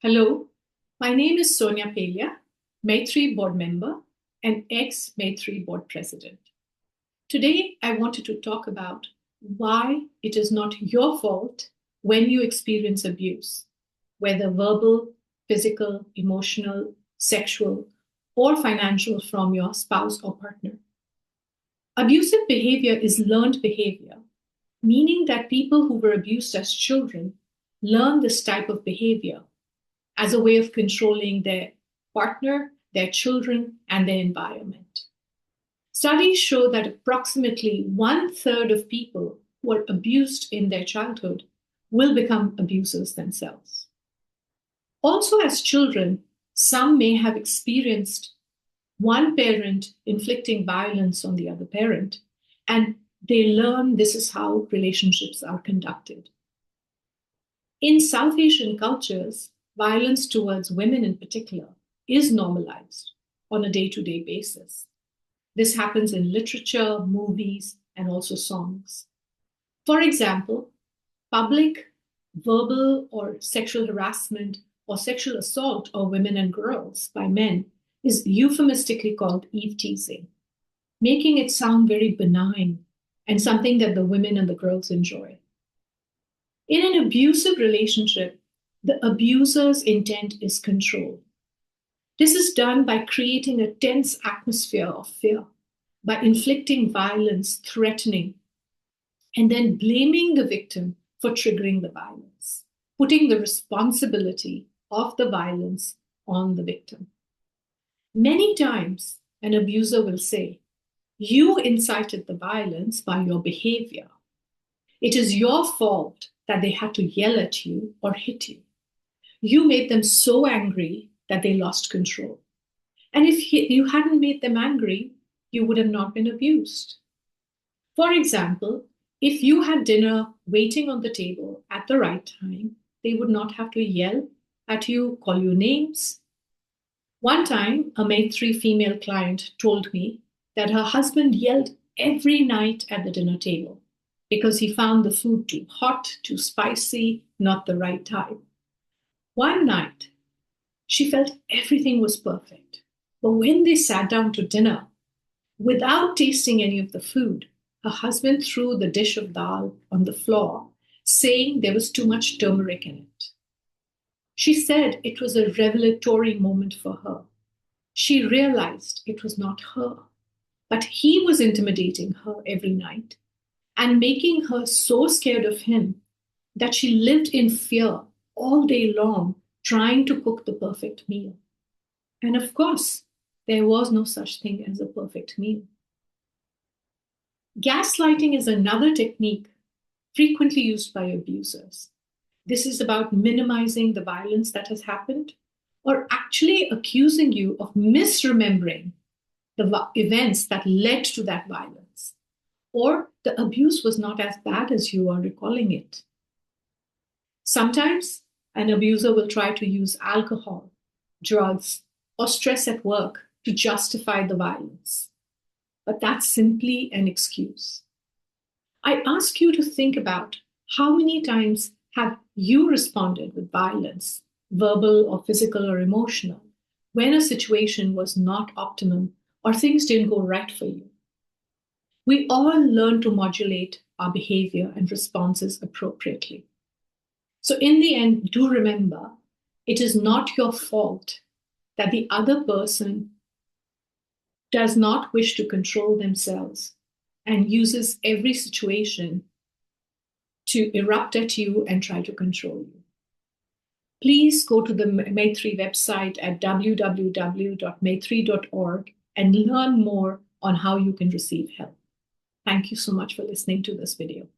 Hello, my name is Sonia Pelia, Maitri board member and ex-Maitri board president. Today, I wanted to talk about why it is not your fault when you experience abuse, whether verbal, physical, emotional, sexual, or financial from your spouse or partner. Abusive behavior is learned behavior, meaning that people who were abused as children learn this type of behavior as a way of controlling their partner, their children, and their environment. Studies show that approximately 1/3 of people who are abused in their childhood will become abusers themselves. Also, as children, some may have experienced one parent inflicting violence on the other parent, and they learn this is how relationships are conducted. In South Asian cultures, violence towards women in particular is normalized on a day-to-day basis. This happens in literature, movies, and also songs. For example, public verbal or sexual harassment or sexual assault of women and girls by men is euphemistically called eve teasing, making it sound very benign and something that the women and the girls enjoy. In an abusive relationship, the abuser's intent is control. This is done by creating a tense atmosphere of fear, by inflicting violence, threatening, and then blaming the victim for triggering the violence, putting the responsibility of the violence on the victim. Many times, an abuser will say, "You incited the violence by your behavior. It is your fault that they had to yell at you or hit you. You made them so angry that they lost control. And if you hadn't made them angry, you would have not been abused." For example, if you had dinner waiting on the table at the right time, they would not have to yell at you, call you names. One time, a Maitri female client told me that her husband yelled every night at the dinner table because he found the food too hot, too spicy, not the right type. One night, she felt everything was perfect. But when they sat down to dinner, without tasting any of the food, her husband threw the dish of dal on the floor, saying there was too much turmeric in it. She said it was a revelatory moment for her. She realized it was not her, but he was intimidating her every night and making her so scared of him that she lived in fear all day long, trying to cook the perfect meal. And of course, there was no such thing as a perfect meal. Gaslighting is another technique frequently used by abusers. This is about minimizing the violence that has happened or actually accusing you of misremembering the events that led to that violence, or the abuse was not as bad as you are recalling it. Sometimes an abuser will try to use alcohol, drugs, or stress at work to justify the violence. But that's simply an excuse. I ask you to think about how many times have you responded with violence, verbal or physical or emotional, when a situation was not optimum or things didn't go right for you. We all learn to modulate our behavior and responses appropriately. So in the end, do remember, it is not your fault that the other person does not wish to control themselves and uses every situation to erupt at you and try to control you. Please go to the Maitri website at www.maitri.org and learn more on how you can receive help. Thank you so much for listening to this video.